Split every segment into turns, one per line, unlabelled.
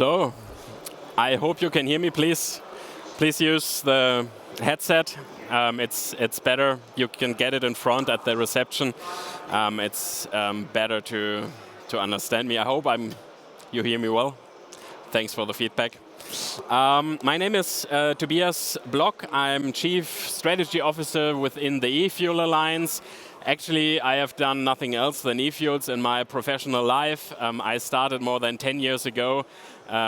So, I hope you can hear me, please. Please use the headset. It's better. You can get it in front at the reception. It's better to understand me. I hope you hear me well. Thanks for the feedback. My name is Tobias Block. I'm Chief Strategy Officer within the eFuel Alliance. Actually, I have done nothing else than eFuels in my professional life. I started more than 10 years ago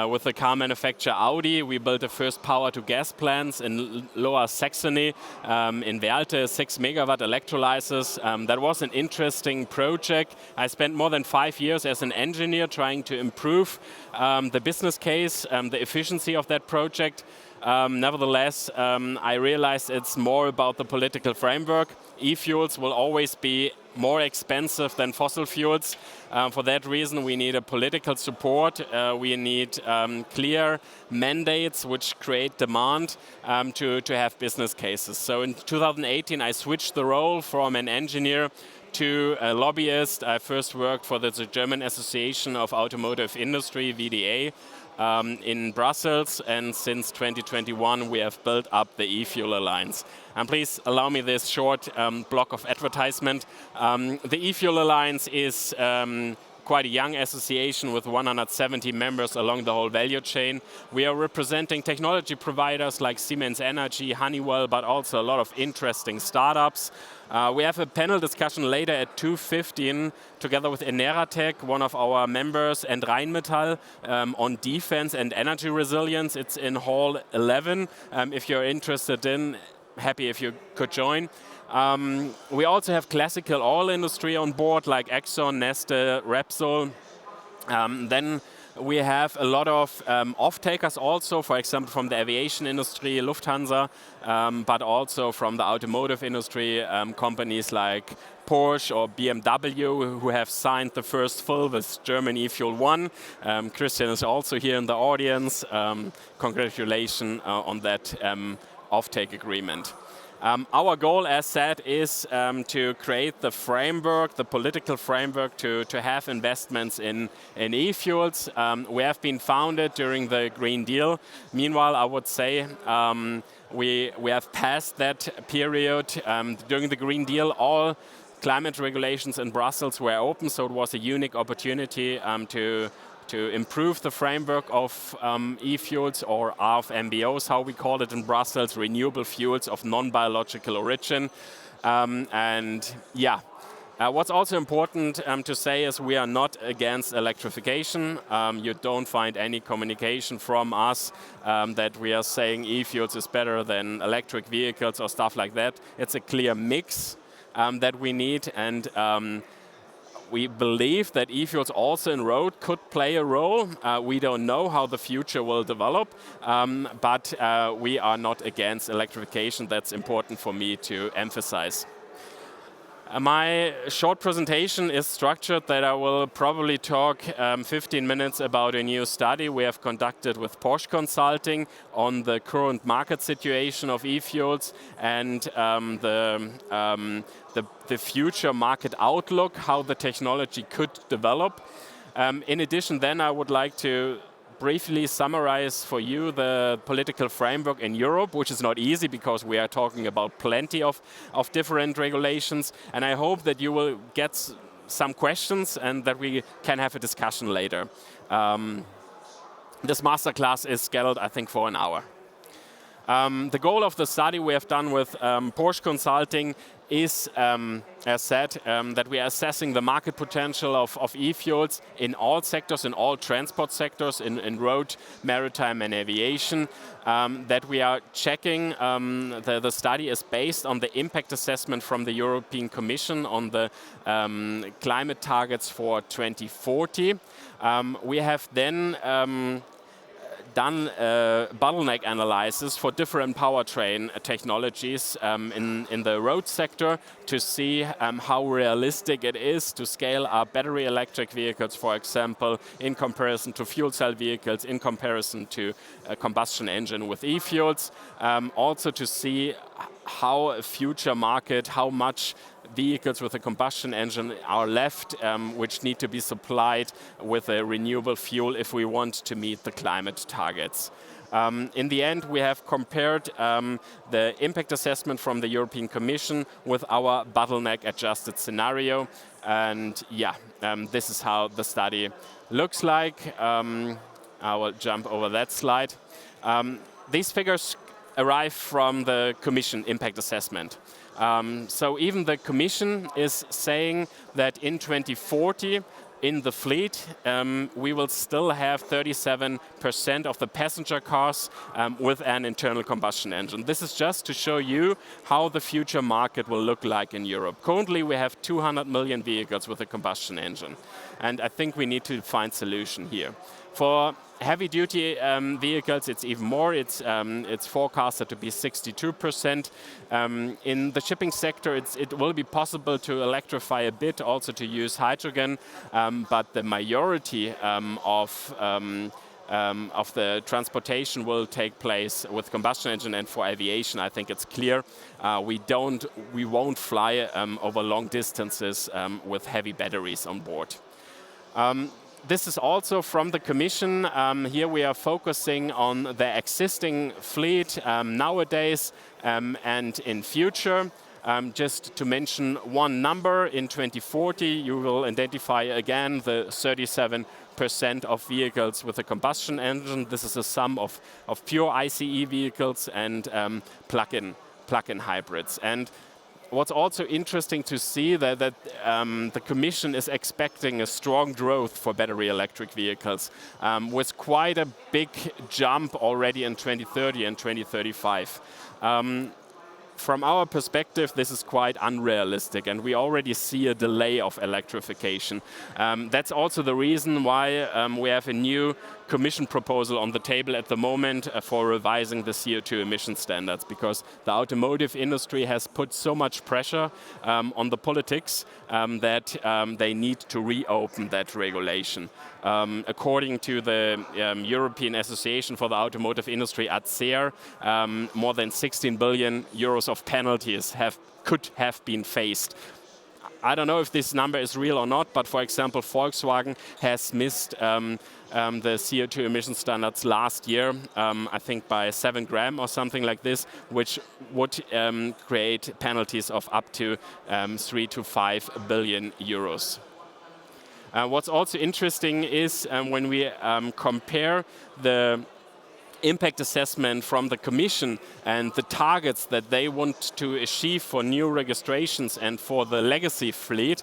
with the car manufacturer Audi. We built the first power-to-gas plants in Lower Saxony, in Werlte, 6 megawatt electrolyzers. That was an interesting project. I spent more than 5 years as an engineer trying to improve the business case, the efficiency of that project. Nevertheless, I realized it's more about the political framework. E-fuels will always be more expensive than fossil fuels. For that reason, we need a political support. We need clear mandates which create demand to have business cases. So in 2018, I switched the role from an engineer to a lobbyist. I first worked for the German Association of Automotive Industry, VDA, in Brussels, and since 2021 we have built up the eFuel Alliance. And please allow me this short block of advertisement. The eFuel Alliance is quite a young association with 170 members along the whole value chain. We are representing technology providers like Siemens Energy, Honeywell, but also a lot of interesting startups. We have a panel discussion later at 2:15 together with Eneratech, one of our members, and Rheinmetall on defense and energy resilience. It's in Hall 11. If you're interested in, happy if you could join. We also have classical oil industry on board, like Exxon, Neste, Repsol. Then we have a lot of off-takers also, for example, from the aviation industry, Lufthansa, but also from the automotive industry, companies like Porsche or BMW, who have signed the first full with German eFuel 1. Christian is also here in the audience. Congratulations on that off-take agreement. Our goal, as said, is to create the framework, the political framework to have investments in e-fuels. We have been founded during the Green Deal. Meanwhile, I would say we have passed that period. During the Green Deal, all climate regulations in Brussels were open, so it was a unique opportunity to improve the framework of e-fuels, or RFMBOs, how we call it in Brussels, renewable fuels of non-biological origin. What's also important to say is we are not against electrification. You don't find any communication from us that we are saying e-fuels is better than electric vehicles or stuff like that. It's a clear mix that we need, and we believe that e-fuels also in road could play a role. We don't know how the future will develop, but we are not against electrification. That's important for me to emphasize. My short presentation is structured that I will probably talk 15 minutes about a new study we have conducted with Porsche Consulting on the current market situation of e-fuels and the future market outlook, how the technology could develop. In addition, then I would like to briefly summarize for you the political framework in Europe, which is not easy because we are talking about plenty of different regulations. And I hope that you will get some questions and that we can have a discussion later. This masterclass is scheduled, I think, for an hour. The goal of the study we have done with Porsche Consulting is, as said, that we are assessing the market potential of e-fuels in all sectors, in all transport sectors, in road, maritime and aviation. That we are checking, the study is based on the impact assessment from the European Commission on the climate targets for 2040. We have then done bottleneck analysis for different powertrain technologies in the road sector to see how realistic it is to scale up battery electric vehicles, for example, in comparison to fuel cell vehicles, in comparison to a combustion engine with e-fuels. Also to see how a future market, how much vehicles with a combustion engine are left, which need to be supplied with a renewable fuel if we want to meet the climate targets. In the end, we have compared the impact assessment from the European Commission with our bottleneck adjusted scenario. And yeah, this is how the study looks like. I will jump over that slide. These figures arrive from the Commission impact assessment. So even the Commission is saying that in 2040, in the fleet, we will still have 37% of the passenger cars with an internal combustion engine. This is just to show you how the future market will look like in Europe. Currently, we have 200 million vehicles with a combustion engine. And I think we need to find a solution here. For heavy-duty vehicles, it's even more. It's forecasted to be 62%. In the shipping sector, it will be possible to electrify a bit, also to use hydrogen, but the majority of the transportation will take place with combustion engine. And for aviation, I think it's clear we won't fly over long distances with heavy batteries on board. This is also from the Commission. Here we are focusing on the existing fleet nowadays and in future. Just to mention one number, in 2040 you will identify again the 37% of vehicles with a combustion engine. This is a sum of pure ICE vehicles and plug-in hybrids. And what's also interesting to see that the Commission is expecting a strong growth for battery electric vehicles with quite a big jump already in 2030 and 2035. From our perspective, this is quite unrealistic, and we already see a delay of electrification. That's also the reason why we have a new Commission proposal on the table at the moment for revising the CO2 emission standards, because the automotive industry has put so much pressure on the politics that they need to reopen that regulation. According to the European Association for the Automotive Industry, ACER, more than 16 billion euros of penalties could have been faced. I don't know if this number is real or not, but for example, Volkswagen has missed the CO2 emission standards last year, I think by 7 grams or something like this, which would create penalties of up to 3 to 5 billion euros. What's also interesting is when we compare the impact assessment from the Commission and the targets that they want to achieve for new registrations and for the legacy fleet,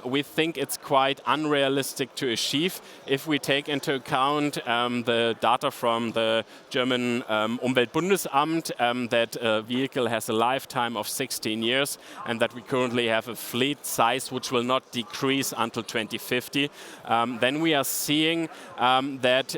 we think it's quite unrealistic to achieve if we take into account the data from the German Umweltbundesamt that a vehicle has a lifetime of 16 years and that we currently have a fleet size which will not decrease until 2050. Then we are seeing that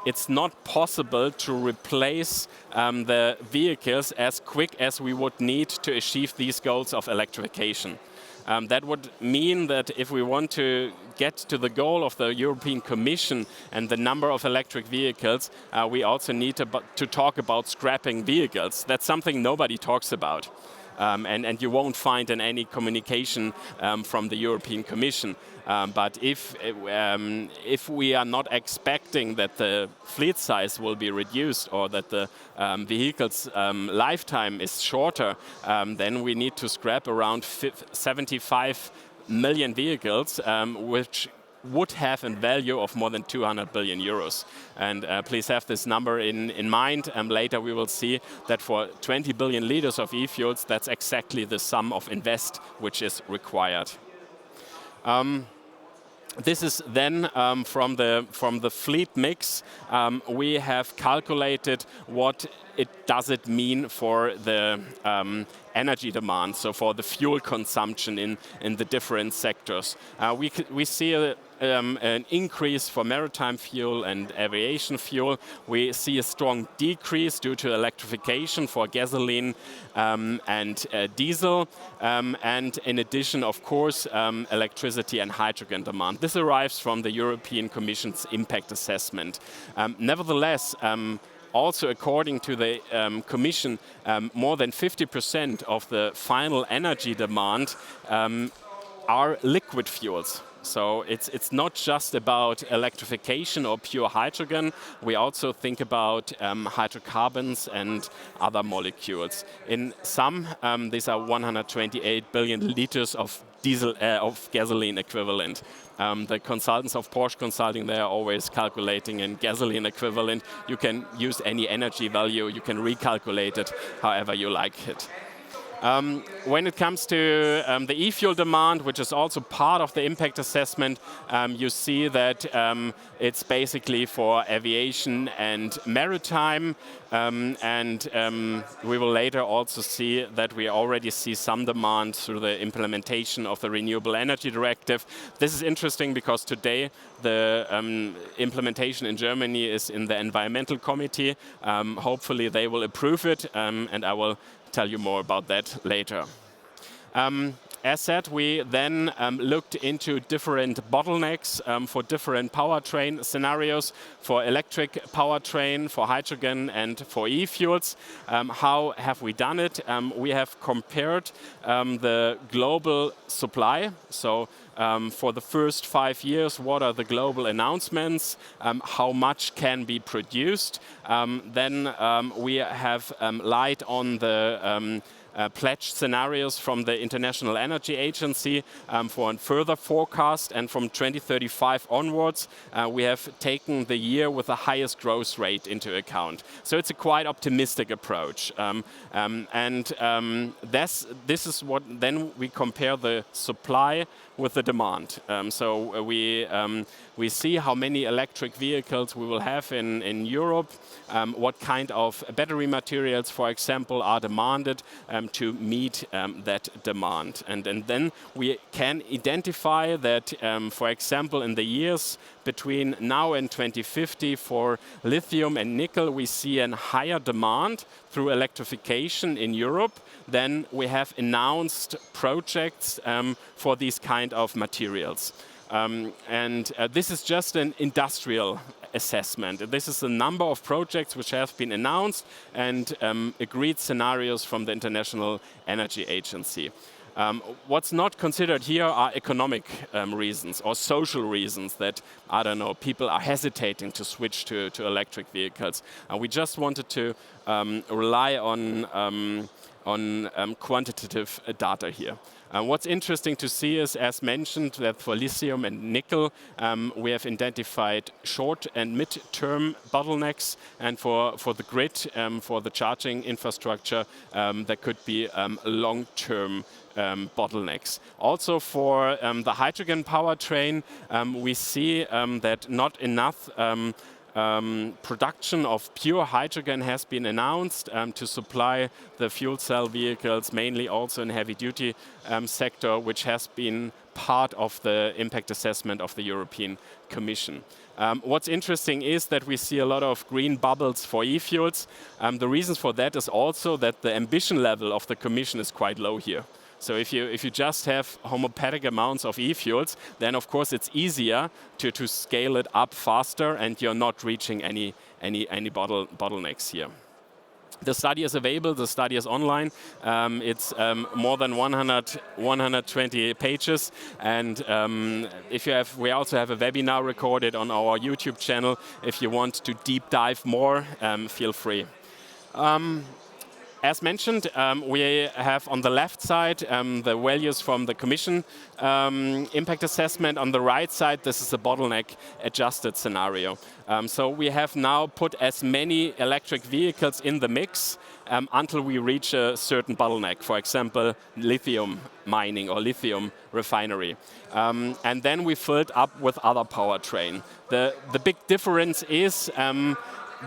it's not possible to replace the vehicles as quick as we would need to achieve these goals of electrification. That would mean that if we want to get to the goal of the European Commission and the number of electric vehicles, we also need to talk about scrapping vehicles. That's something nobody talks about. And you won't find in any communication from the European Commission. But if we are not expecting that the fleet size will be reduced or that the vehicle's lifetime is shorter, then we need to scrap around 75 million vehicles, which would have a value of more than 200 billion euros. And please have this number in mind. Later we will see that for 20 billion liters of e-fuels, that's exactly the sum of invest which is required. This is then from the fleet mix. We have calculated what does it mean for the energy demand, so for the fuel consumption in the different sectors. We see an increase for maritime fuel and aviation fuel. We see a strong decrease due to electrification for gasoline and diesel. And in addition, of course, electricity and hydrogen demand. This arrives from the European Commission's impact assessment. Nevertheless, also according to the Commission, more than 50% of the final energy demand are liquid fuels. So it's not just about electrification or pure hydrogen. We also think about hydrocarbons and other molecules. In sum, these are 128 billion liters of of gasoline equivalent. The consultants of Porsche Consulting, they are always calculating in gasoline equivalent. You can use any energy value, you can recalculate it however you like it. When it comes to the e-fuel demand, which is also part of the impact assessment, you see that it's basically for aviation and maritime, and we will later also see that we already see some demand through the implementation of the Renewable Energy Directive. This is interesting because today the implementation in Germany is in the Environmental Committee. Hopefully they will approve it, and I will tell you more about that later. As said, we then looked into different bottlenecks for different powertrain scenarios, for electric powertrain, for hydrogen, and for e-fuels. How have we done it? We have compared the global supply. So for the first 5 years, what are the global announcements? How much can be produced? Then we have light on the pledged scenarios from the International Energy Agency for a further forecast, and from 2035 onwards we have taken the year with the highest growth rate into account. So it's a quite optimistic approach, this is what then we compare the supply with the demand. So we see how many electric vehicles we will have in Europe, what kind of battery materials, for example, are demanded to meet that demand. And then we can identify that, for example, in the years between now and 2050 for lithium and nickel, we see a higher demand through electrification in Europe than we have announced projects for these kind of materials. This is just an industrial assessment. This is the number of projects which have been announced and agreed scenarios from the International Energy Agency. What's not considered here are economic reasons or social reasons that, I don't know, people are hesitating to switch to electric vehicles. We just wanted to rely on quantitative data here. What's interesting to see is, as mentioned, that for lithium and nickel, we have identified short and mid-term bottlenecks, and for the grid, for the charging infrastructure, there could be long-term bottlenecks. Also for the hydrogen powertrain, we see that not enough production of pure hydrogen has been announced to supply the fuel cell vehicles, mainly also in heavy-duty sector, which has been part of the impact assessment of the European Commission. What's interesting is that we see a lot of green bubbles for e-fuels. The reasons for that is also that the ambition level of the Commission is quite low here. So if you just have homeopathic amounts of e-fuels, then of course it's easier to scale it up faster, and you're not reaching any bottlenecks here. The study is available, the study is online. It's more than 120 pages, and we also have a webinar recorded on our YouTube channel. If you want to deep dive more, feel free. As mentioned, we have on the left side the values from the Commission impact assessment. On the right side, this is a bottleneck adjusted scenario. So we have now put as many electric vehicles in the mix until we reach a certain bottleneck, for example, lithium mining or lithium refinery. And then we filled up with other powertrain. The big difference is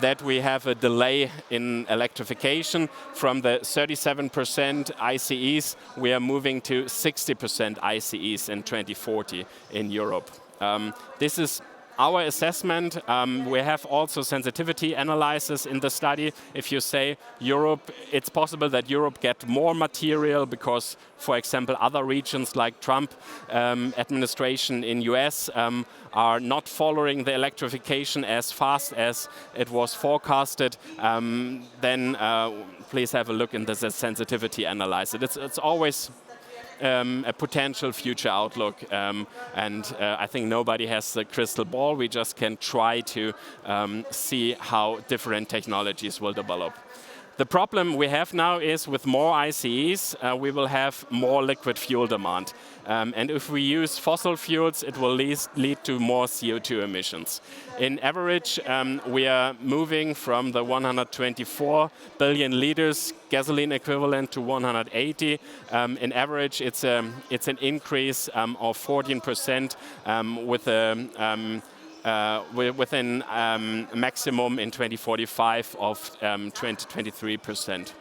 that we have a delay in electrification. From the 37% ICEs, we are moving to 60% ICEs in 2040 in Europe. This is our assessment, we have also sensitivity analysis in the study. If you say Europe, it's possible that Europe get more material because, for example, other regions like Trump administration in US are not following the electrification as fast as it was forecasted, then please have a look in the sensitivity analysis. It's always a potential future outlook, and I think nobody has the crystal ball. We just can try to see how different technologies will develop. The problem we have now is with more ICEs, we will have more liquid fuel demand. And if we use fossil fuels, it will lead to more CO2 emissions. In average, we are moving from the 124 billion liters gasoline equivalent to 180. In average, it's an increase of 14% within maximum in 2045 of 23%.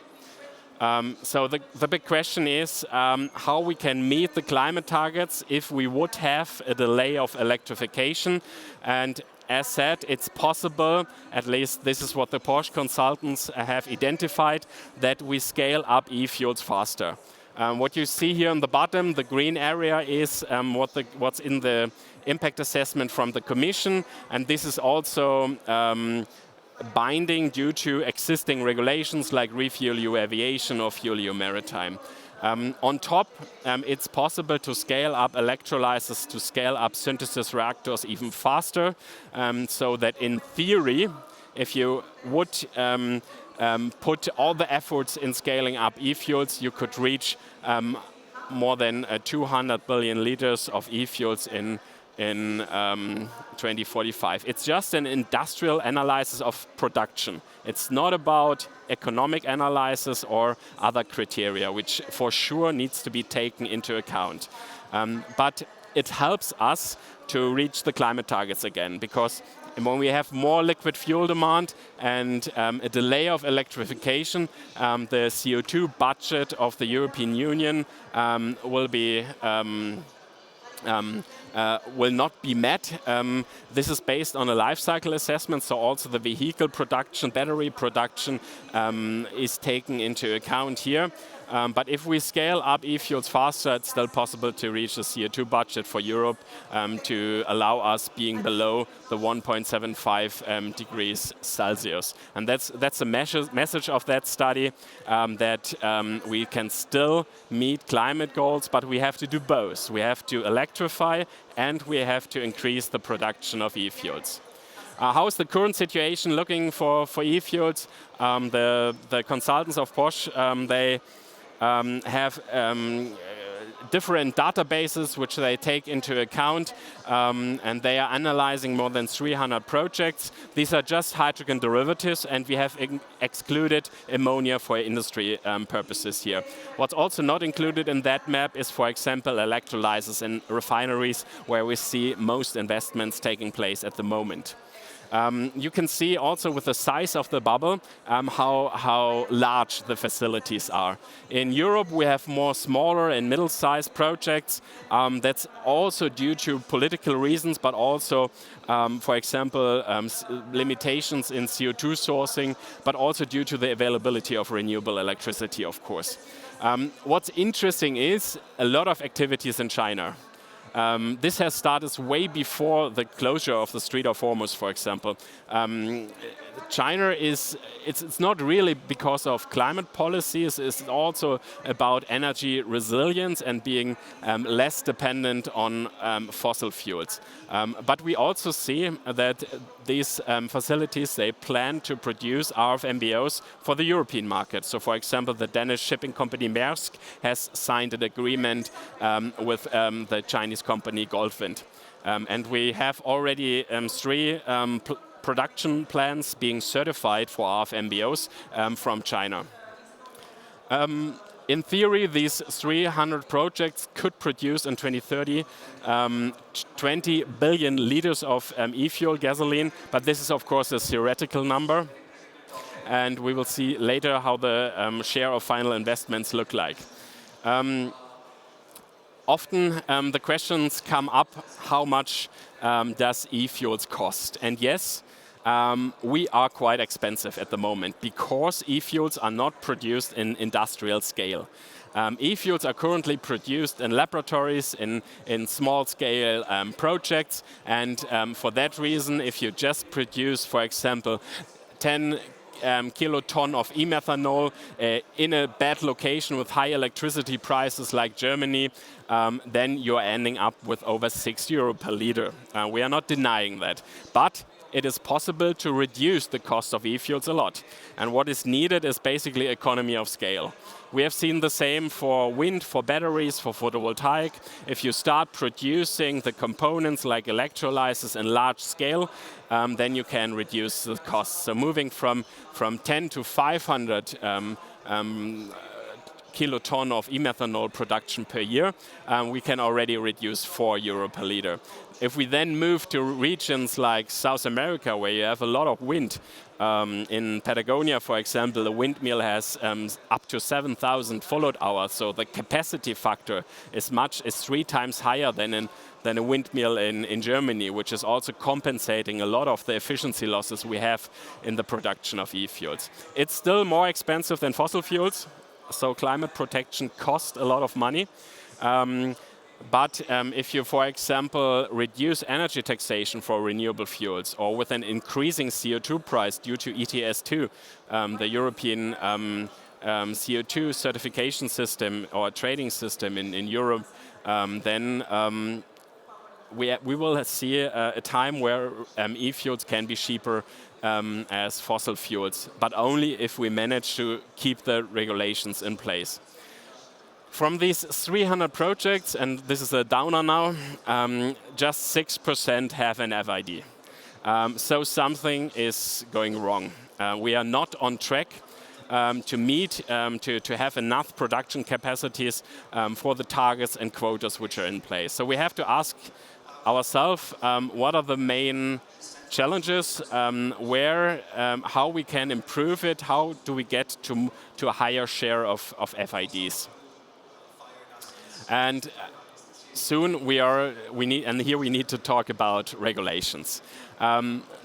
So the big question is how we can meet the climate targets if we would have a delay of electrification. And as said, it's possible, at least this is what the Porsche consultants have identified, that we scale up e-fuels faster. What you see here on the bottom, the green area, is what's in the impact assessment from the Commission, and this is also binding due to existing regulations like ReFuelEU Aviation or FuelEU Maritime. On top, it's possible to scale up electrolyzers, to scale up synthesis reactors even faster, so that in theory, if you would put all the efforts in scaling up e-fuels, you could reach more than 200 billion liters of e-fuels in 2045. It's just an industrial analysis of production. It's not about economic analysis or other criteria, which for sure needs to be taken into account. But it helps us to reach the climate targets again, because when we have more liquid fuel demand and a delay of electrification, the CO2 budget of the European Union will not be met. This is based on a life cycle assessment, so also the vehicle production, battery production is taken into account here. But if we scale up e-fuels faster, it's still possible to reach the CO2 budget for Europe to allow us being below the 1.75 degrees Celsius. And that's the message of that study, that we can still meet climate goals, but we have to do both. We have to electrify and we have to increase the production of e-fuels. How is the current situation looking for e-fuels? The consultants of Porsche, they have different databases which they take into account, and they are analyzing more than 300 projects. These are just hydrogen derivatives, and we have excluded ammonia for industry purposes here. What's also not included in that map is, for example, electrolyzers and refineries, where we see most investments taking place at the moment. You can see also with the size of the bubble how large the facilities are. In Europe, we have more smaller and middle-sized projects. That's also due to political reasons, but also, for example, limitations in CO2 sourcing, but also due to the availability of renewable electricity, of course. What's interesting is a lot of activities in China. This has started way before the closure of the Strait of Hormuz, for example. China it's not really because of climate policies, it's also about energy resilience and being less dependent on fossil fuels. But we also see that these facilities, they plan to produce RFMBOs for the European market. So for example, the Danish shipping company Maersk has signed an agreement with the Chinese company Goldwind. And we have already three production plants being certified for RFMBOs from China. In theory, these 300 projects could produce in 2030 20 billion liters of e-fuel gasoline, but this is of course a theoretical number. And we will see later how the share of final investments look like. often the questions come up, how much does eFuels cost? And yes, we are quite expensive at the moment because eFuels are not produced in industrial scale. E-fuels are currently produced in laboratories, in small-scale projects, and for that reason, if you just produce, for example, 10 kiloton of e-methanol in a bad location with high electricity prices like Germany, then you're ending up with over €6 per liter. We are not denying that. But it is possible to reduce the cost of e-fuels a lot. And what is needed is basically economy of scale. We have seen the same for wind, for batteries, for photovoltaic. If you start producing the components like electrolyzers in large scale, then you can reduce the costs. So moving from 10 to 500 kiloton of e-methanol production per year, we can already reduce €4 per liter. If we then move to regions like South America, where you have a lot of wind, in Patagonia, for example, the windmill has up to 7,000 followed hours, so the capacity factor is 3 times higher than a windmill in Germany, which is also compensating a lot of the efficiency losses we have in the production of e-fuels. It's still more expensive than fossil fuels, so climate protection costs a lot of money. But if you, for example, reduce energy taxation for renewable fuels, or with an increasing CO2 price due to ETS2, the European CO2 certification system or trading system in Europe, then we will see a time where e-fuels can be cheaper as fossil fuels, but only if we manage to keep the regulations in place. From these 300 projects, and this is a downer now, just 6% have an FID. So something is going wrong. We are not on track to meet, to have enough production capacities for the targets and quotas which are in place. So we have to ask ourselves, what are the main challenges, how we can improve it, how do we get to a higher share of FIDs. And soon we need to talk about regulations.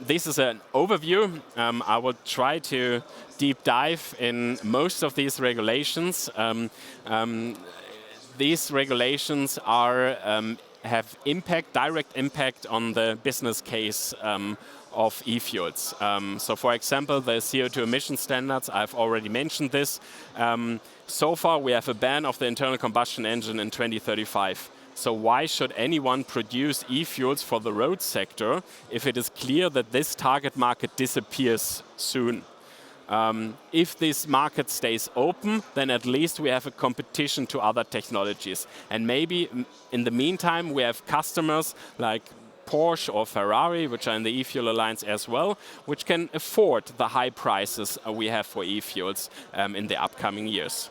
This is an overview. I will try to deep dive in most of these regulations. These regulations have direct impact on the business case of e-fuels. So for example, the CO2 emission standards, I've already mentioned this. So far we have a ban of the internal combustion engine in 2035. So why should anyone produce e-fuels for the road sector if it is clear that this target market disappears soon? If this market stays open, then at least we have a competition to other technologies. And maybe in the meantime, we have customers like Porsche or Ferrari, which are in the e-fuel alliance as well, which can afford the high prices we have for e-fuels in the upcoming years.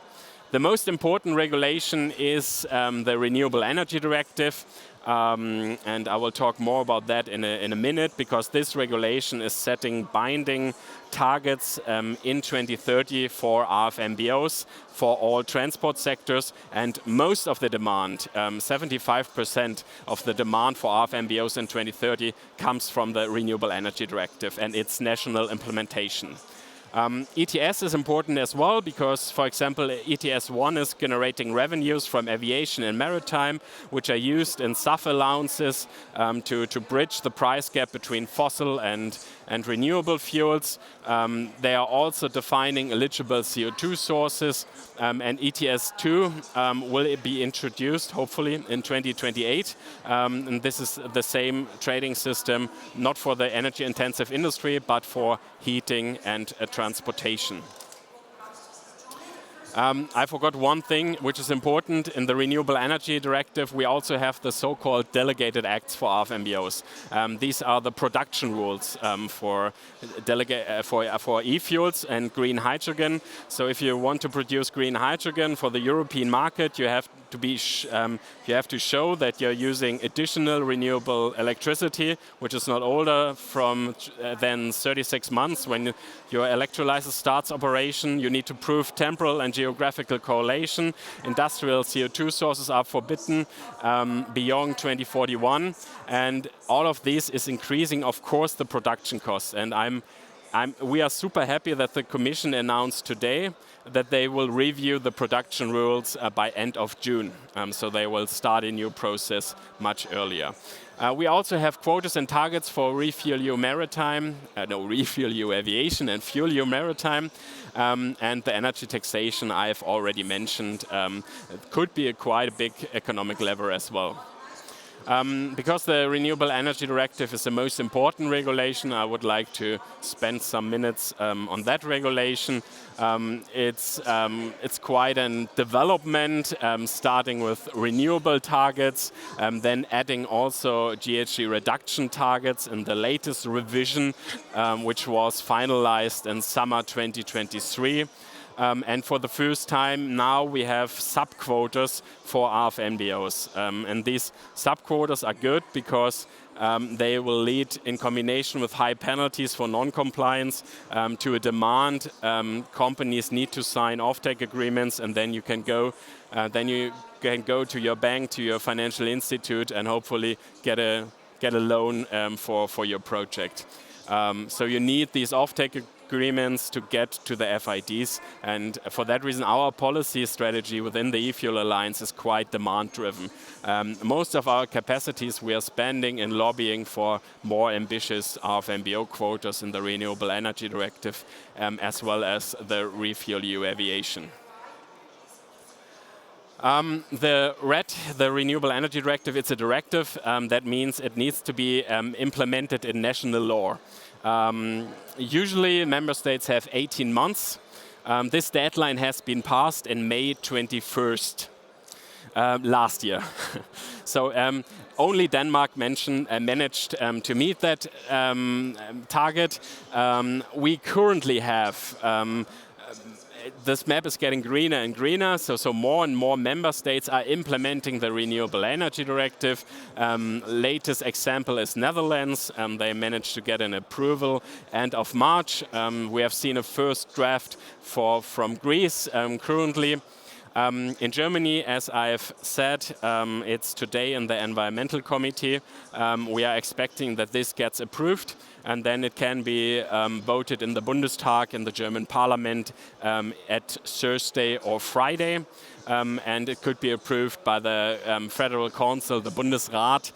The most important regulation is the Renewable Energy Directive. And I will talk more about that in a minute, because this regulation is setting binding targets in 2030 for RFMBOs for all transport sectors, and most of the demand, 75% of the demand for RFMBOs in 2030 comes from the Renewable Energy Directive and its national implementation. ETS is important as well because, for example, ETS1 is generating revenues from aviation and maritime, which are used in SAF allowances to bridge the price gap between fossil and renewable fuels. They are also defining eligible CO2 sources, and ETS2 will be introduced, hopefully, in 2028. And this is the same trading system, not for the energy-intensive industry, but for heating and transportation. I forgot one thing which is important. In the Renewable Energy Directive, we also have the so-called delegated acts for RFMBOs. These are the production rules for e-fuels and green hydrogen. So if you want to produce green hydrogen for the European market, you have to show that you're using additional renewable electricity, which is not older than 36 months. When your electrolyzer starts operation, you need to prove temporal and geographical correlation. Industrial CO2 sources are forbidden beyond 2041, and all of this is increasing, of course, the production costs. And we are super happy that the Commission announced today that they will review the production rules by end of June. So they will start a new process much earlier. We also have quotas and targets for ReFuelEU Maritime, ReFuelEU Aviation and FuelEU Maritime, and the energy taxation I've already mentioned could be quite a big economic lever as well. Because the Renewable Energy Directive is the most important regulation, I would like to spend some minutes on that regulation. It's quite a development, starting with renewable targets, then adding also GHG reduction targets in the latest revision, which was finalized in summer 2023. And for the first time now we have sub-quotas for RFNBOs. And these sub-quotas are good because they will lead, in combination with high penalties for non-compliance, to a demand. Companies need to sign offtake agreements, and then you can go to your bank, to your financial institute, and hopefully get a loan for your project. So you need these offtake agreements to get to the FIDs, and for that reason our policy strategy within the eFuel Alliance is quite demand-driven. Most of our capacities we are spending in lobbying for more ambitious RFNBO quotas in the Renewable Energy Directive, as well as the ReFuelEU Aviation. The Renewable Energy Directive, it's a directive. That means it needs to be implemented in national law. Usually member states have 18 months. This deadline has been passed in May 21st last year. So only Denmark managed to meet that target. We currently have this map is getting greener and greener, so more and more member states are implementing the Renewable Energy Directive. Latest example is Netherlands. They managed to get an approval end of March. We have seen a first draft from Greece currently. In Germany, as I've said, it's today in the Environmental Committee. We are expecting that this gets approved, and then it can be voted in the Bundestag, in the German Parliament, at Thursday or Friday. And it could be approved by the Federal Council, the Bundesrat,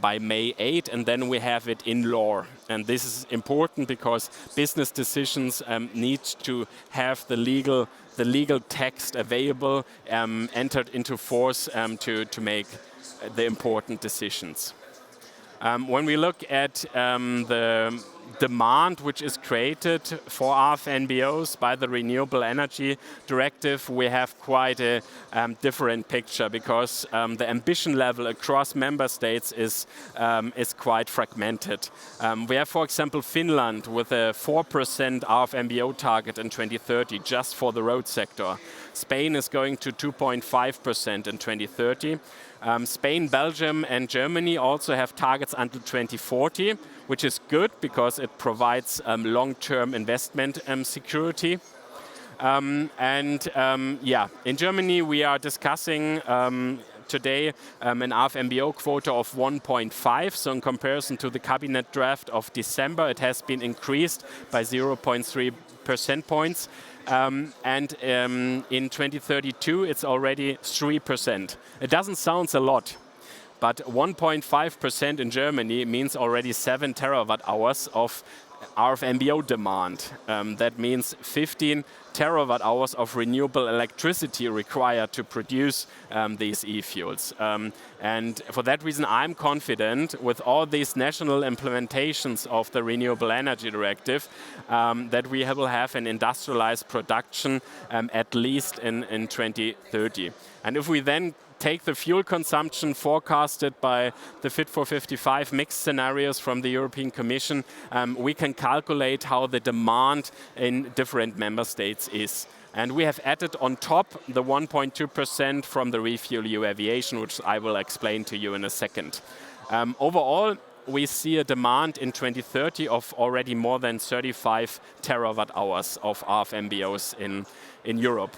by May 8, and then we have it in law. And this is important because business decisions need to have the legal text available, entered into force to make the important decisions. When we look at the demand which is created for RFNBOs by the Renewable Energy Directive, we have quite a different picture because the ambition level across member states is quite fragmented. We have, for example, Finland with a 4% RFNBO target in 2030 just for the road sector. Spain is going to 2.5% in 2030. Spain, Belgium and Germany also have targets until 2040, which is good because it provides long-term investment security. In Germany we are discussing today an RFNBO quota of 1.5, so in comparison to the cabinet draft of December, it has been increased by 0.3 percentage points. In 2032, it's already 3%. It doesn't sound a lot, but 1.5% in Germany means already 7 terawatt hours of RFNBO demand. That means 15 terawatt hours of renewable electricity required to produce these e-fuels. And for that reason, I'm confident with all these national implementations of the Renewable Energy Directive that we will have an industrialized production at least in 2030. And if we then take the fuel consumption forecasted by the Fit for 55 mixed scenarios from the European Commission, we can calculate how the demand in different member states is. And we have added on top the 1.2% from the ReFuelEU Aviation, which I will explain to you in a second. Overall, we see a demand in 2030 of already more than 35 terawatt hours of RFNBOs in Europe.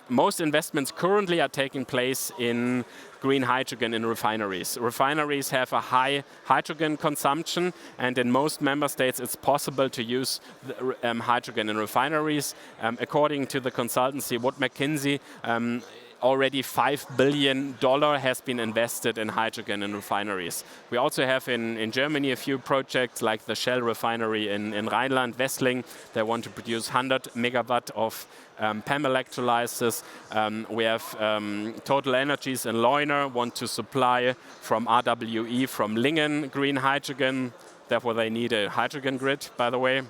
Most investments currently are taking place in green hydrogen in refineries. Refineries have a high hydrogen consumption, and in most member states it's possible to use hydrogen in refineries. According to the consultancy Wood Mackenzie, already $5 billion has been invested in hydrogen in refineries. We also have in Germany a few projects like the Shell refinery in Rhineland, Wessling. They want to produce 100 megawatt of PEM electrolyzers. We have Total Energies in Leuna want to supply from RWE from Lingen green hydrogen. Therefore they need a hydrogen grid, by the way.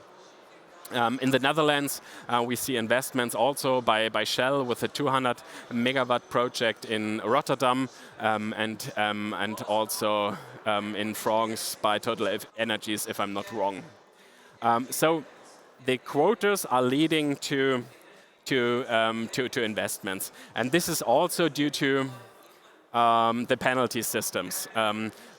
In the Netherlands, we see investments also by Shell with a 200 megawatt project in Rotterdam, and also in France by Total Energies, if I'm not wrong. So the quotas are leading to investments, and this is also due to the penalty systems.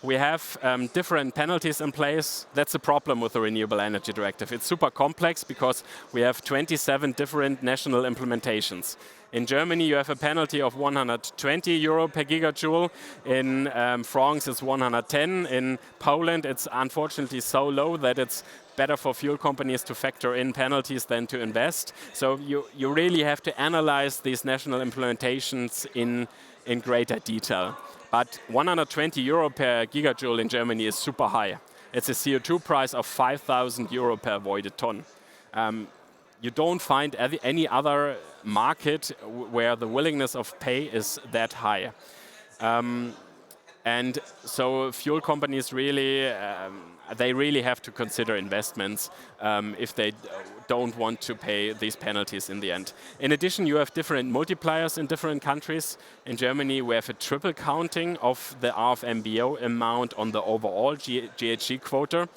We have different penalties in place. That's the problem with the Renewable Energy Directive. It's super complex because we have 27 different national implementations. In Germany, you have a penalty of 120 euro per gigajoule. In France, it's 110. In Poland, it's unfortunately so low that it's better for fuel companies to factor in penalties than to invest. So you really have to analyze these national implementations in greater detail. But 120 euro per gigajoule in Germany is super high. It's a CO2 price of 5,000 euro per avoided ton. You don't find any other market where the willingness of pay is that high. And so fuel companies really, they really have to consider investments if they don't want to pay these penalties in the end. In addition, you have different multipliers in different countries. In Germany, we have a triple counting of the RFMBO amount on the overall GHG quota.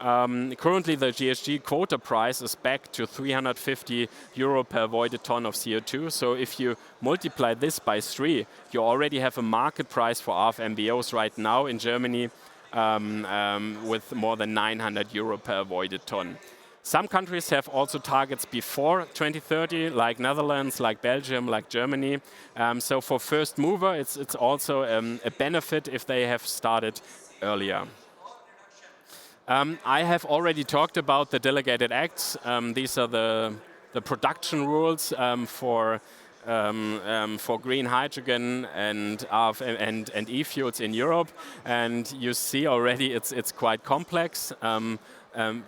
Currently, the GHG quota price is back to 350 euro per avoided ton of CO2. So if you multiply this by 3, you already have a market price for RFMBOs right now in Germany with more than 900 euro per avoided ton. Some countries have also targets before 2030, like Netherlands, like Belgium, like Germany. So for first mover, it's also a benefit if they have started earlier. I have already talked about the delegated acts. These are the production rules for green hydrogen and eFuels in Europe. And you see already it's quite complex.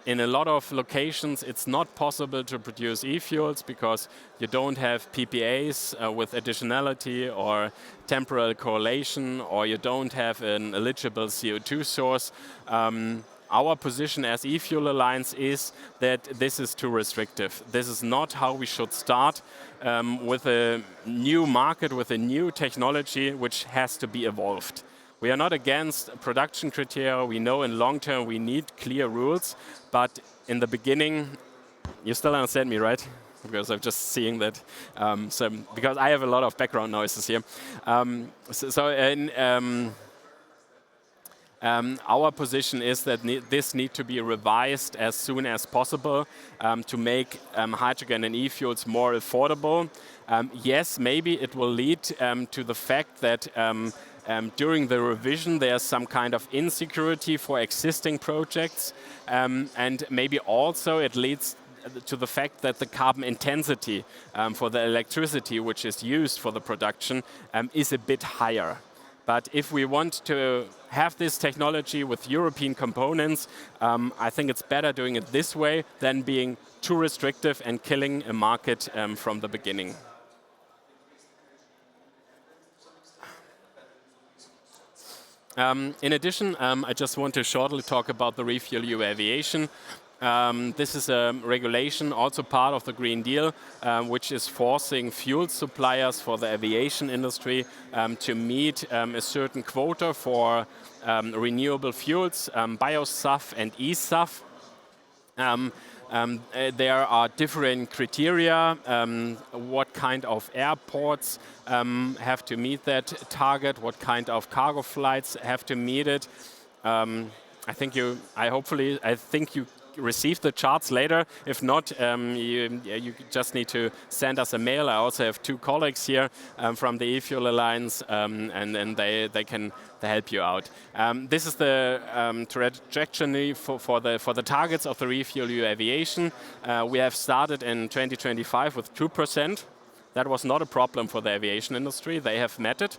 In a lot of locations, it's not possible to produce eFuels because you don't have PPAs with additionality or temporal correlation, or you don't have an eligible CO2 source. Our position as eFuel Alliance is that this is too restrictive. This is not how we should start with a new market, with a new technology which has to be evolved. We are not against production criteria. We know in long term we need clear rules, but in the beginning, you still understand me, right? Because I'm just seeing that, because I have a lot of background noises here. Our position is that this needs to be revised as soon as possible to make hydrogen and e-fuels more affordable. Yes, maybe it will lead to the fact that during the revision there's some kind of insecurity for existing projects, and maybe also it leads to the fact that the carbon intensity for the electricity which is used for the production is a bit higher. But if we want to have this technology with European components, I think it's better doing it this way than being too restrictive and killing a market from the beginning. In addition, I just want to shortly talk about the RefuelEU Aviation. This is a regulation, also part of the Green Deal, which is forcing fuel suppliers for the aviation industry to meet a certain quota for renewable fuels, bio-SAF and e-SAF. There are different criteria, what kind of airports have to meet that target, what kind of cargo flights have to meet it. I think you receive the charts later. If not, you just need to send us a mail. I also have 2 colleagues here from the eFuel Alliance, and they can help you out. This is the trajectory for the targets of the ReFuelEU Aviation. We have started in 2025 with 2%. That was not a problem for the aviation industry. They have met it.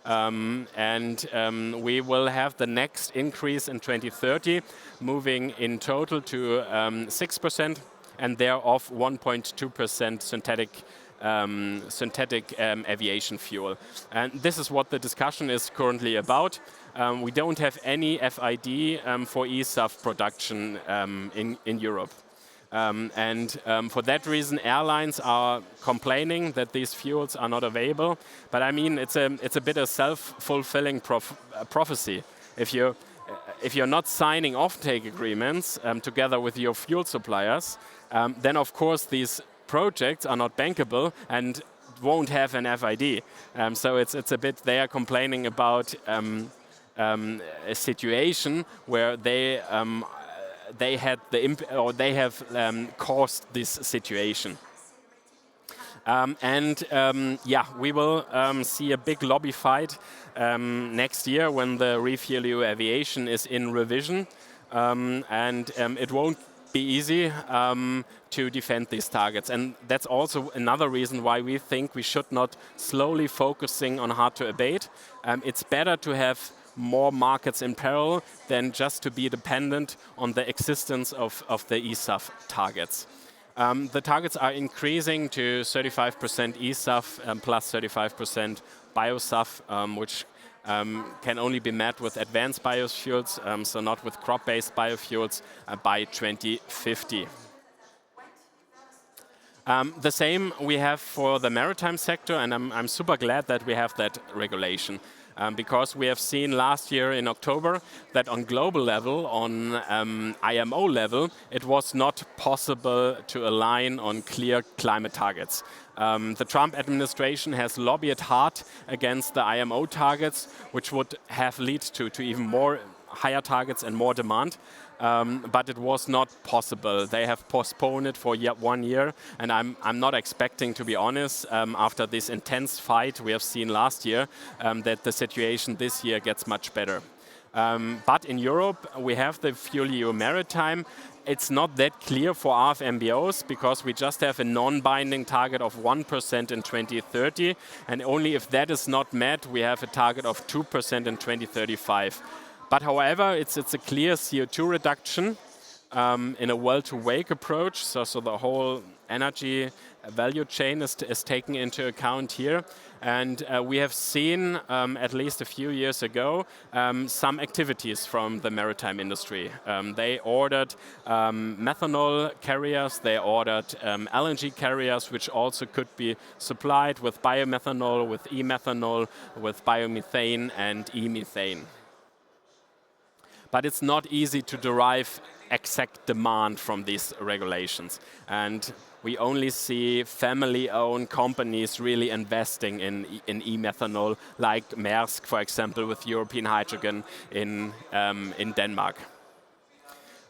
We will have the next increase in 2030, moving in total to 6%, and thereof 1.2% synthetic aviation fuel. And this is what the discussion is currently about. We don't have any FID for eSAF production in Europe. For that reason, airlines are complaining that these fuels are not available. But I mean, it's a bit of self-fulfilling prophecy. If you're not signing offtake agreements together with your fuel suppliers, then of course these projects are not bankable and won't have an FID. So it's a bit, they are complaining about a situation where they have caused this situation. We will see a big lobby fight next year when the ReFuelEU Aviation is in revision, it won't be easy to defend these targets. And that's also another reason why we think we should not slowly focusing on hard to abate. It's better to have more markets in parallel than just to be dependent on the existence of the eSAF targets. The targets are increasing to 35% eSAF plus 35% biosAF, which can only be met with advanced biofuels, so not with crop-based biofuels, by 2050. The same we have for the maritime sector, and I'm super glad that we have that regulation. Because we have seen last year in October that on global level, on IMO level, it was not possible to align on clear climate targets. The Trump administration has lobbied hard against the IMO targets, which would have led to even more higher targets and more demand. But it was not possible. They have postponed it for yet 1 year, and I'm not expecting, to be honest, after this intense fight we have seen last year, that the situation this year gets much better. But in Europe, we have the FuelEU Maritime. It's not that clear for RFMBOs because we just have a non-binding target of 1% in 2030, and only if that is not met, we have a target of 2% in 2035. But however, it's a clear CO2 reduction in a well-to-wake approach. So the whole energy value chain is taken into account here. And we have seen, at least a few years ago, some activities from the maritime industry. They ordered methanol carriers, they ordered LNG carriers, which also could be supplied with biomethanol, with e-methanol, with biomethane and e-methane. But it's not easy to derive exact demand from these regulations. And we only see family-owned companies really investing in e-methanol, like Maersk, for example, with European Hydrogen in Denmark.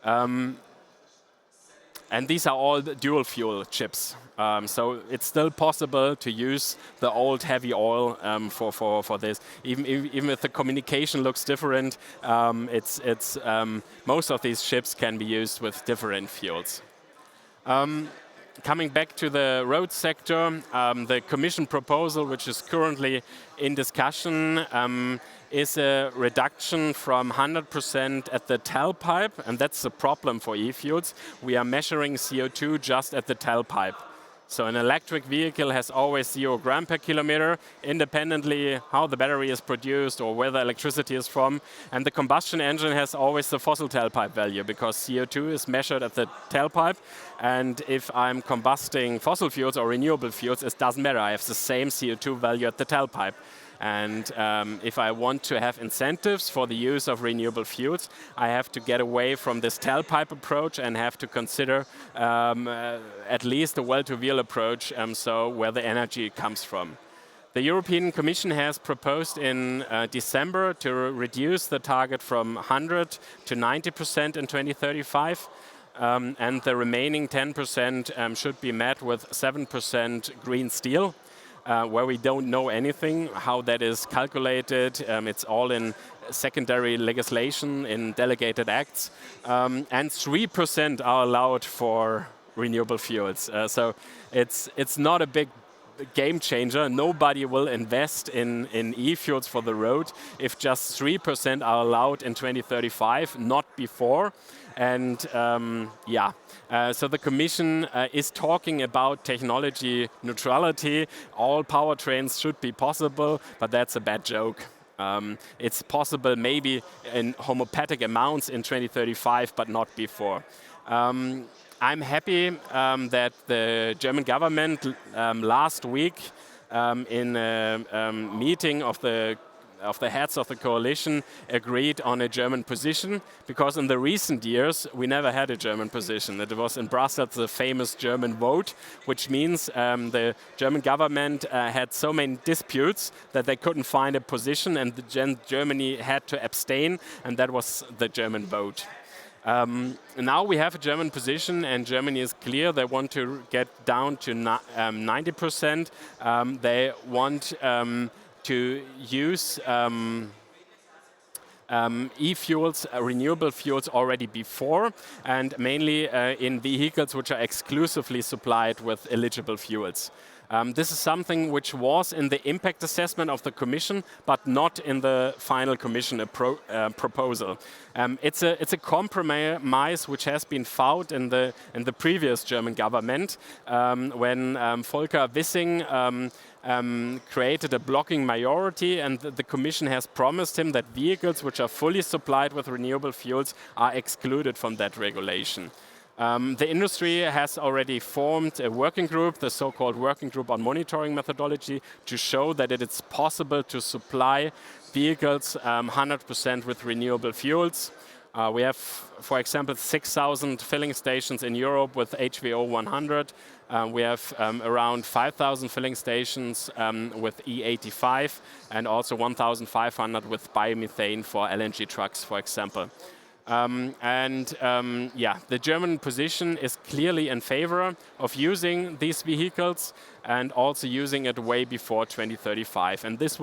And these are all dual fuel chips. So it's still possible to use the old heavy oil for this. Even if the communication looks different, most of these ships can be used with different fuels. Coming back to the road sector, the Commission proposal, which is currently in discussion, is a reduction from 100% at the tailpipe, and that's a problem for e-fuels. We are measuring CO2 just at the tailpipe. So an electric vehicle has always 0 gram per kilometer, independently how the battery is produced or where the electricity is from. And the combustion engine has always the fossil tailpipe value because CO2 is measured at the tailpipe. And if I'm combusting fossil fuels or renewable fuels, it doesn't matter. I have the same CO2 value at the tailpipe. And if I want to have incentives for the use of renewable fuels, I have to get away from this tailpipe approach and have to consider at least a well-to-wheel approach, so where the energy comes from. The European Commission has proposed in December to reduce the target from 100 to 90% in 2035. and the remaining 10% should be met with 7% green steel, where we don't know anything, how that is calculated. It's all in secondary legislation, in delegated acts, and 3% are allowed for renewable fuels. So it's not a big game changer. Nobody will invest in e-fuels for the road if just 3% are allowed in 2035, not before. And so the Commission is talking about technology neutrality. All powertrains should be possible, but that's a bad joke. It's possible maybe in homeopathic amounts in 2035, but not before. I'm happy that the German government last week in a meeting of the heads of the coalition agreed on a German position, because in the recent years we never had a German position. It was in Brussels the famous German vote, which means the German government had so many disputes that they couldn't find a position, and Germany had to abstain, and that was the German vote. Now we have a German position, and Germany is clear. They want to get down to 90%. They want to use e-fuels, renewable fuels already before, and mainly in vehicles which are exclusively supplied with eligible fuels. This is something which was in the impact assessment of the Commission, but not in the final Commission proposal. It's a compromise which has been found in the previous German government when Volker Wissing created a blocking majority, and the Commission has promised him that vehicles which are fully supplied with renewable fuels are excluded from that regulation. The industry has already formed a working group, the so-called Working Group on Monitoring Methodology, to show that it is possible to supply vehicles 100% with renewable fuels. We have, for example, 6,000 filling stations in Europe with HVO 100. We have around 5,000 filling stations with E85, and also 1,500 with biomethane for LNG trucks, for example. The German position is clearly in favor of using these vehicles and also using it way before 2035. And this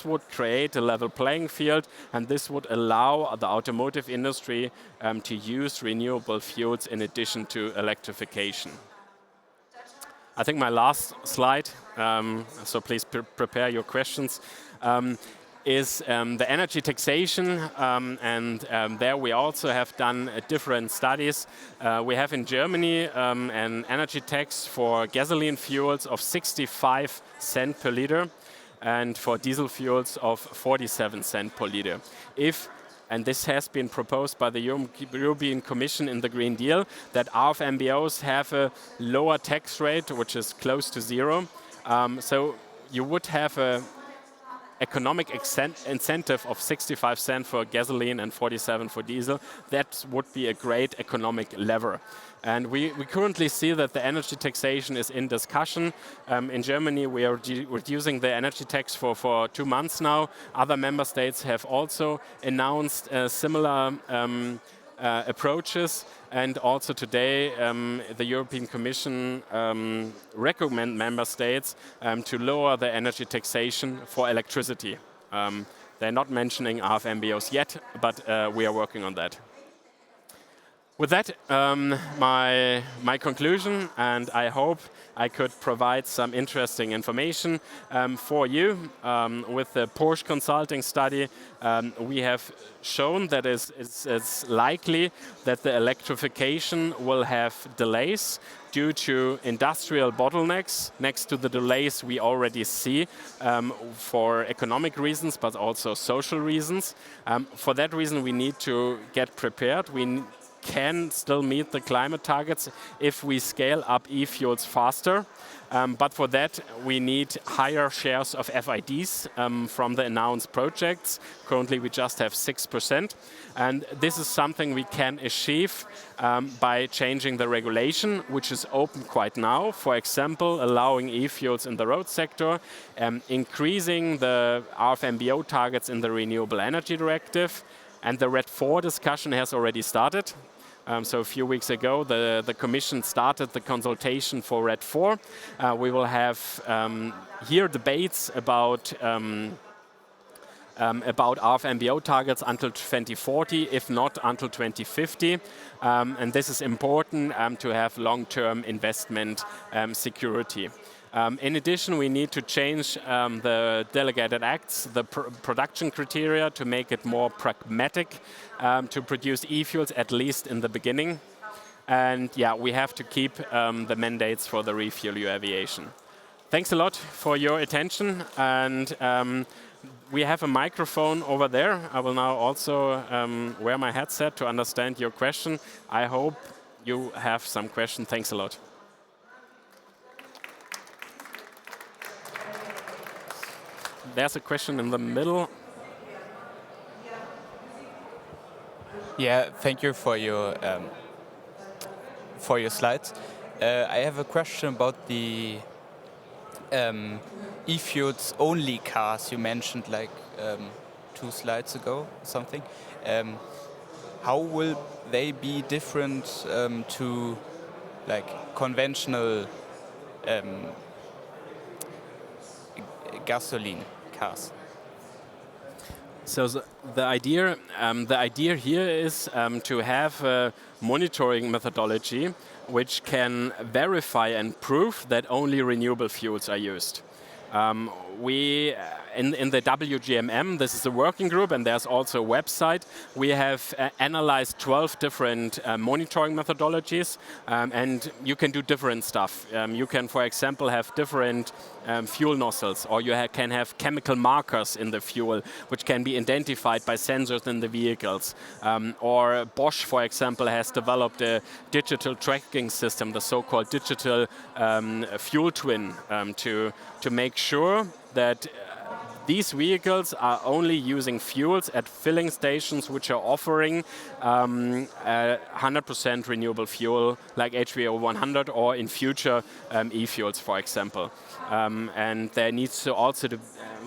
would create a level playing field, and this would allow the automotive industry to use renewable fuels in addition to electrification. I think my last slide, so please prepare your questions, is the energy taxation, and there we also have done different studies. We have in Germany an energy tax for gasoline fuels of 65 cents per liter, and for diesel fuels of 47 cents per liter. And this has been proposed by the European Commission in the Green Deal, that RFMBOs have a lower tax rate, which is close to zero. So you would have an economic incentive of 65 cents for gasoline and 47 for diesel. That would be a great economic lever. And we currently see that the energy taxation is in discussion. In Germany, we are reducing the energy tax for 2 months now. Other member states have also announced similar approaches. And also today, the European Commission recommend member states to lower the energy taxation for electricity. They're not mentioning RFMBOs yet, but we are working on that. With that, my conclusion, and I hope I could provide some interesting information for you. With the Porsche Consulting study, we have shown that it's likely that the electrification will have delays due to industrial bottlenecks, next to the delays we already see for economic reasons, but also social reasons. For that reason, we need to get prepared. We can still meet the climate targets if we scale up e-fuels faster. But for that, we need higher shares of FIDs from the announced projects. Currently, we just have 6%. And this is something we can achieve by changing the regulation, which is open quite now. For example, allowing e-fuels in the road sector, increasing the RFMBO targets in the Renewable Energy Directive. And the RED IV discussion has already started. So a few weeks ago, the Commission started the consultation for RED 4. We will have here debates about RFMBO targets until 2040, if not until 2050. And this is important to have long-term investment security. In addition, we need to change the delegated acts, the production criteria, to make it more pragmatic to produce e-fuels, at least in the beginning. And yeah, we have to keep the mandates for the Refuel EU Aviation. Thanks a lot for your attention, and we have a microphone over there. I will now also wear my headset to understand your question. I hope you have some question. Thanks a lot. There's a question in the middle.
Yeah, thank you for your slides. I have a question about the eFuels only cars you mentioned like 2 slides ago, something. How will they be different to like conventional gasoline cars?
So the idea here is to have a monitoring methodology which can verify and prove that only renewable fuels are used. We, in the WGMM, this is a working group, and there's also a website. We have analyzed 12 different monitoring methodologies, and you can do different stuff. You can, for example, have different fuel nozzles, or you can have chemical markers in the fuel, which can be identified by sensors in the vehicles. Or Bosch, for example, has developed a digital tracking system, the so-called digital fuel twin, to make sure that these vehicles are only using fuels at filling stations which are offering 100% renewable fuel, like HVO 100, or in future e-fuels, for example. And there needs to also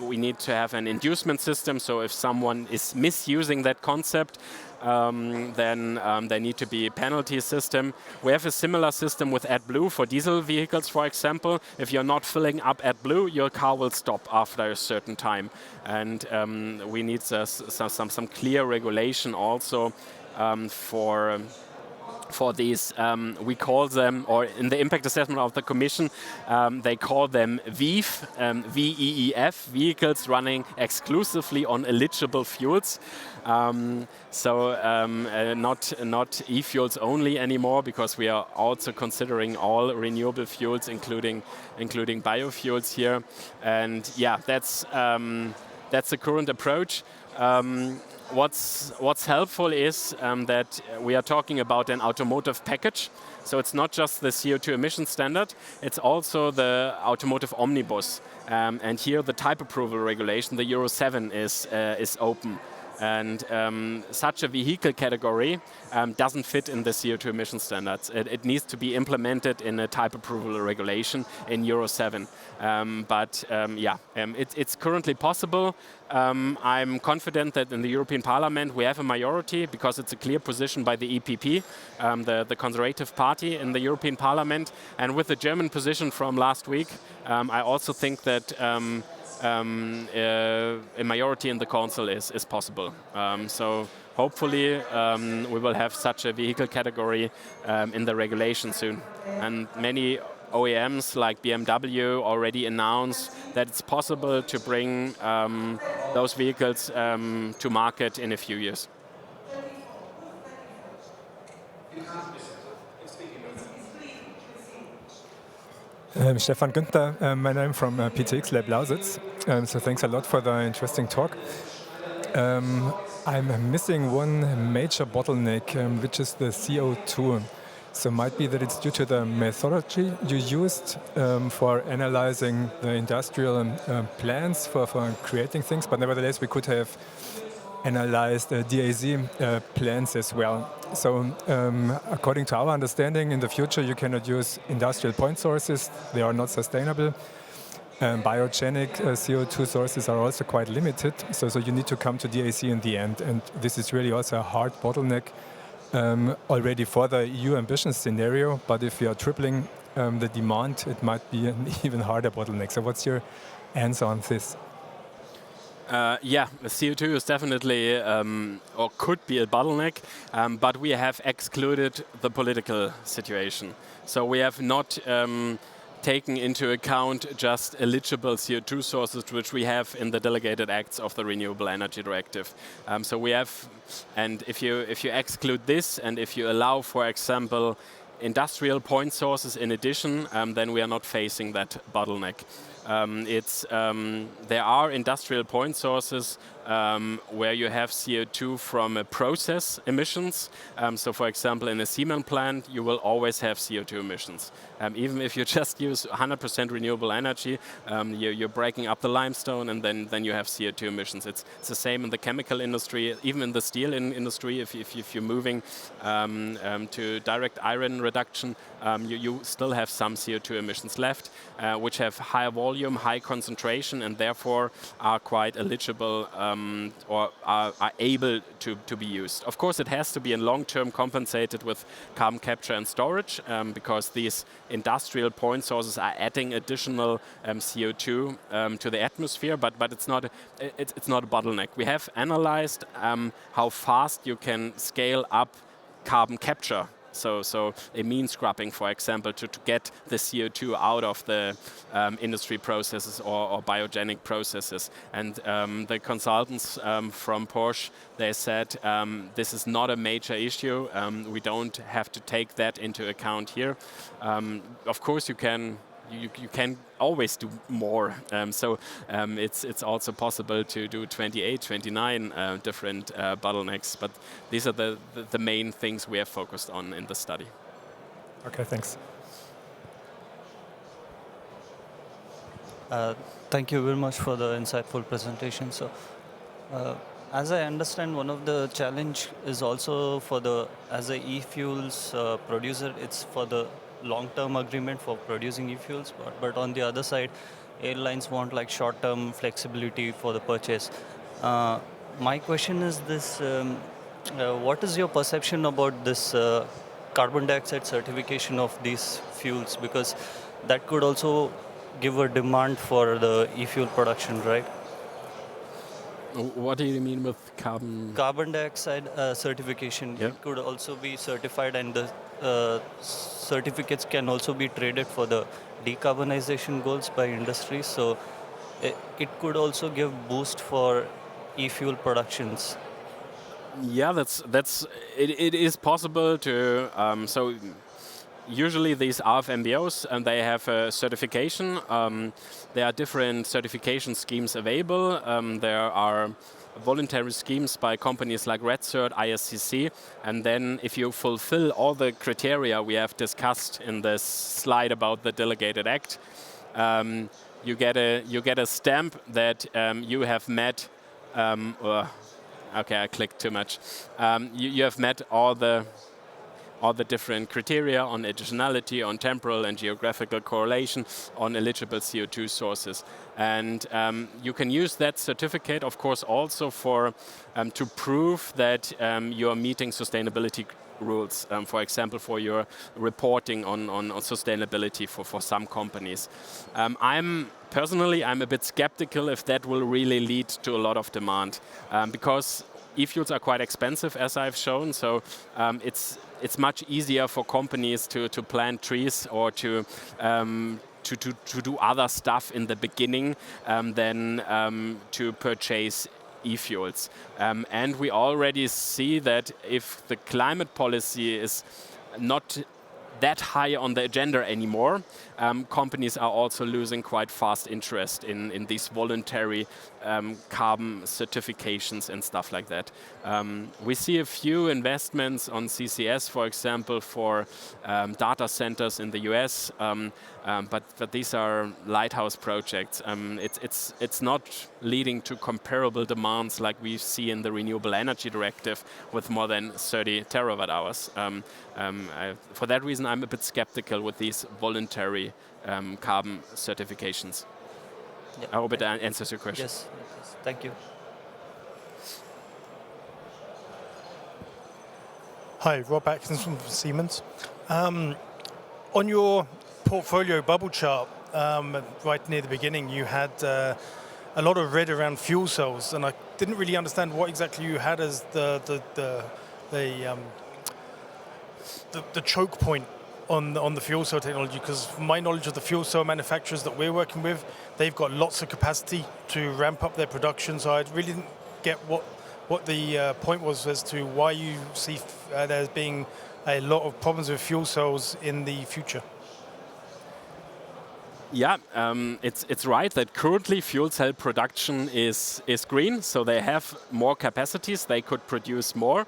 we need to have an inducement system. So if someone is misusing that concept, then there need to be a penalty system. We have a similar system with AdBlue for diesel vehicles, for example. If you're not filling up AdBlue, your car will stop after a certain time. And we need some clear regulation also for these, we call them, or in the impact assessment of the Commission, they call them VEEF, VEEF, vehicles running exclusively on eligible fuels. Not e-fuels only anymore, because we are also considering all renewable fuels, including biofuels here. And yeah, that's the current approach. What's helpful is that we are talking about an automotive package. So it's not just the CO2 emission standard, it's also the automotive omnibus. And here the type approval regulation, the Euro 7, is open. And such a vehicle category doesn't fit in the CO2 emission standards. It needs to be implemented in a type approval regulation in Euro 7. It's currently possible. I'm confident that in the European Parliament we have a majority, because it's a clear position by the EPP, the Conservative Party in the European Parliament. And with the German position from last week, I also think that a majority in the Council is possible. So hopefully we will have such a vehicle category in the regulation soon. And many OEMs like BMW already announced that it's possible to bring those vehicles to market in a few years.
Stefan Günther, my name from PTX Lab Lausitz. So thanks a lot for the interesting talk. I'm missing one major bottleneck, which is the CO2. So might be that it's due to the methodology you used for analyzing the industrial plans for creating things, but nevertheless we could have analyzed DAZ plans as well. So according to our understanding, in the future you cannot use industrial point sources. They are not sustainable. Biogenic CO2 sources are also quite limited. So you need to come to DAC in the end. And this is really also a hard bottleneck already for the EU ambition scenario, but if you are tripling the demand, it might be an even harder bottleneck. So what's your answer on this?
Yeah, CO2 is definitely or could be a bottleneck, but we have excluded the political situation. So we have not taken into account just eligible CO2 sources, which we have in the delegated acts of the Renewable Energy Directive. So we have, and if you exclude this, and if you allow, for example, industrial point sources in addition, then we are not facing that bottleneck. There are industrial point sources where you have CO2 from process emissions. So for example, in a cement plant, you will always have CO2 emissions. Even if you just use 100% renewable energy, you're breaking up the limestone and then you have CO2 emissions. It's the same in the chemical industry, even in the steel industry. If you're moving to direct iron reduction, you still have some CO2 emissions left, which have higher volume, high concentration, and therefore are quite eligible or are able to be used. Of course, it has to be in long-term compensated with carbon capture and storage, because these industrial point sources are adding additional CO2 to the atmosphere, but it's not a bottleneck. We have analyzed how fast you can scale up carbon capture. So amine scrubbing, for example, to get the CO2 out of the industry processes or biogenic processes. And the consultants from Porsche, they said this is not a major issue. We don't have to take that into account here. Of course, you can always do more. It's also possible to do 28, 29 different bottlenecks, but these are the main things we have focused on in the study.
Okay, thanks.
Thank you very much for the insightful presentation. So, as I understand, one of the challenge is also as a eFuels producer, it's for the long-term agreement for producing eFuels, but on the other side, airlines want like short-term flexibility for the purchase. My question is this, what is your perception about this carbon dioxide certification of these fuels? Because that could also give a demand for the e-fuel production, right?
What do you mean with carbon?
Carbon dioxide certification.
Yeah.
It could also be certified, and the certificates can also be traded for the decarbonization goals by industry. So it could also give boost for e-fuel productions.
Yeah, it is possible to. So usually these RFMBOs, and they have a certification. There are different certification schemes available. There are voluntary schemes by companies like RedCert, ISCC, and then if you fulfill all the criteria we have discussed in this slide about the delegated act, you get a stamp that you have met. Okay, I clicked too much. You have met all the different criteria on additionality, on temporal and geographical correlation, on eligible CO2 sources. And you can use that certificate, of course, also for to prove that you are meeting sustainability rules, for example, for your reporting on sustainability for some companies. Personally, I'm a bit skeptical if that will really lead to a lot of demand, because e-fuels are quite expensive, as I've shown, so it's much easier for companies to plant trees or to do other stuff in the beginning than to purchase e-fuels. And we already see that if the climate policy is not that high on the agenda anymore, companies are also losing quite fast interest in these voluntary carbon certifications and stuff like that. We see a few investments on CCS, for example, for data centers in the US, but these are lighthouse projects. It's not leading to comparable demands like we see in the Renewable Energy Directive with more than 30 terawatt hours. For that reason, I'm a bit skeptical with these voluntary carbon certifications.
Yeah.
I hope it answers your question.
Yes, thank you.
Hi, Rob Atkins from Siemens. On your portfolio bubble chart, right near the beginning, you had a lot of red around fuel cells, and I didn't really understand what exactly you had as the choke point on the fuel cell technology. Because from my knowledge of the fuel cell manufacturers that we're working with, they've got lots of capacity to ramp up their production. So I really didn't get what the point was as to why you see there's being a lot of problems with fuel cells in the future.
Yeah, it's right that currently fuel cell production is green, so they have more capacities, they could produce more.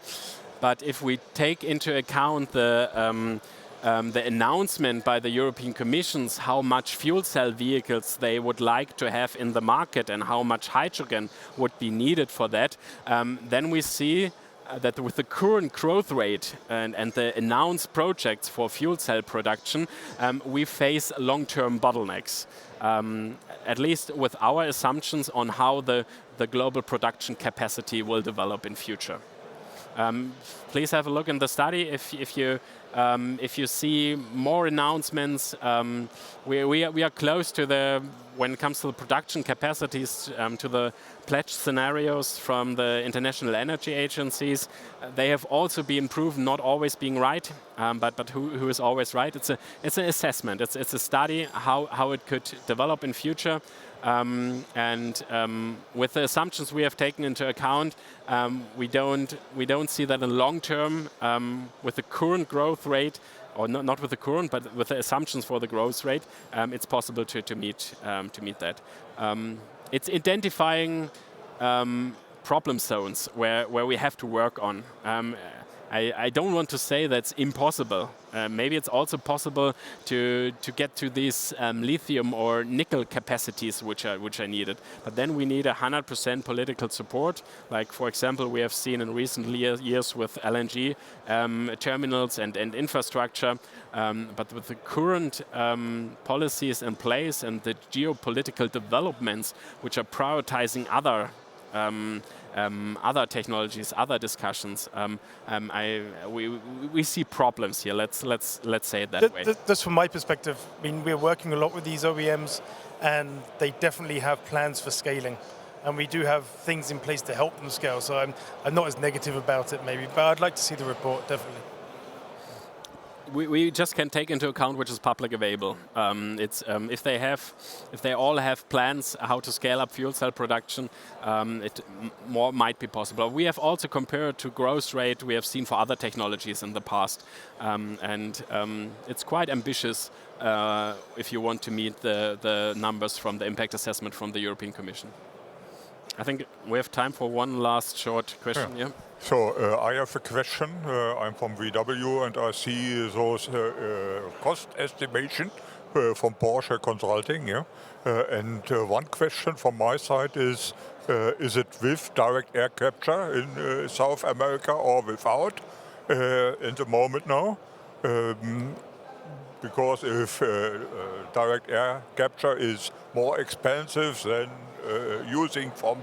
But if we take into account the announcement by the European Commissions how much fuel cell vehicles they would like to have in the market and how much hydrogen would be needed for that, then we see that with the current growth rate and the announced projects for fuel cell production, we face long-term bottlenecks. At least with our assumptions on how the global production capacity will develop in future. Please have a look in the study if you see more announcements. We are close to when it comes to the production capacities, to the pledge scenarios from the international energy agencies. They have also been proven not always being right, but who is always right? It's an assessment. It's a study how it could develop in future. With the assumptions we have taken into account, we don't see that in long term with the current growth rate, or not with the current, but with the assumptions for the growth rate, it's possible to meet that. It's identifying problem zones where we have to work on. I don't want to say that's impossible. Maybe it's also possible to get to these lithium or nickel capacities which are needed. But then we need 100% political support. Like, for example, we have seen in recent years with LNG terminals and infrastructure. But with the current policies in place and the geopolitical developments which are prioritizing other technologies, other discussions. We see problems here. Let's say it that way.
That's from my perspective. I mean, we're working a lot with these OEMs, and they definitely have plans for scaling, and we do have things in place to help them scale. So I'm not as negative about it, maybe, but I'd like to see the report definitely.
We just can take into account which is public available. If they all have plans how to scale up fuel cell production, it more might be possible. We have also compared to growth rate we have seen for other technologies in the past, and it's quite ambitious if you want to meet the numbers from the impact assessment from the European Commission. I think we have time for one last short question. Yeah.
So I have a question. I'm from VW, and I see those cost estimation from Porsche Consulting. Yeah? And one question from my side is it with direct air capture in South America or without in the moment now? Because if direct air capture is more expensive than using from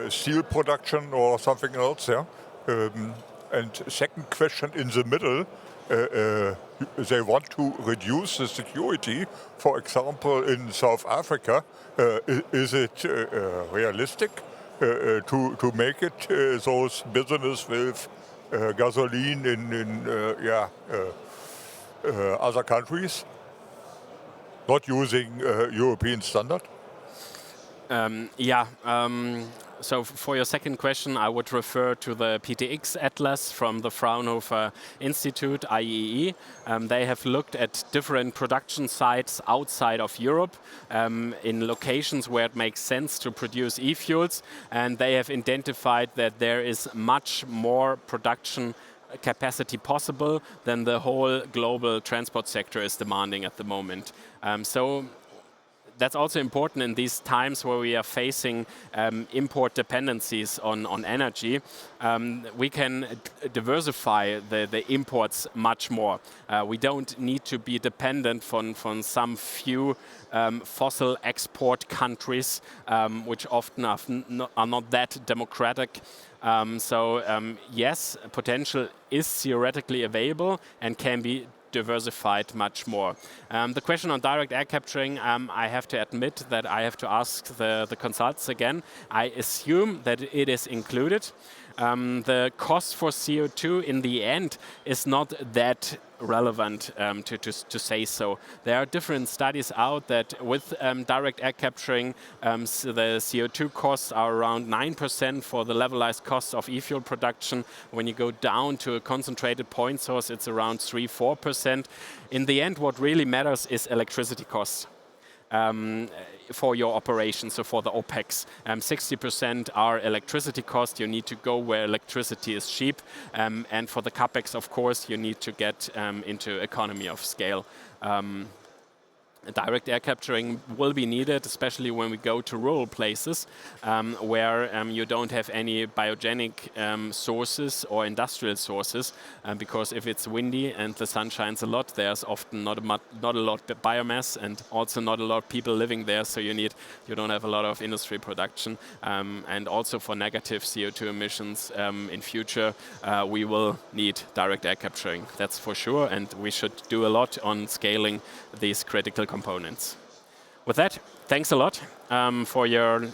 steel production or something else, yeah. And second question in the middle, they want to reduce the security. For example, in South Africa, is it realistic to make it those business with gasoline in other countries, not using European standard?
So for your second question, I would refer to the PTX Atlas from the Fraunhofer Institute, IEE. They have looked at different production sites outside of Europe in locations where it makes sense to produce e-fuels, and they have identified that there is much more production capacity possible than the whole global transport sector is demanding at the moment. So that's also important in these times where we are facing import dependencies on energy. We can diversify the imports much more. We don't need to be dependent from some few fossil export countries, which often are not that democratic. Yes, potential is theoretically available and can be diversified much more. The question on direct air capturing, I have to admit that I have to ask the consultants again. I assume that it is included. The cost for CO2 in the end is not that relevant to say so. There are different studies out that with direct air capturing, so the CO2 costs are around 9% for the levelized cost of e-fuel production. When you go down to a concentrated point source, it's around 3–4%. In the end, what really matters is electricity costs. For your operation, so for the OPEX. 60% are electricity costs. You need to go where electricity is cheap. And for the CAPEX, of course, you need to get into economy of scale. Direct air capturing will be needed, especially when we go to rural places where you don't have any biogenic sources or industrial sources, because if it's windy and the sun shines a lot, there's often not a lot of biomass and also not a lot of people living there, so you don't have a lot of industry production. And also for negative CO2 emissions in future, we will need direct air capturing, that's for sure, and we should do a lot on scaling these critical components. With that, thanks a lot for your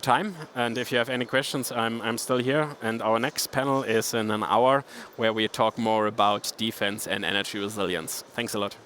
time. And if you have any questions, I'm still here. And our next panel is in an hour where we talk more about defense and energy resilience. Thanks a lot.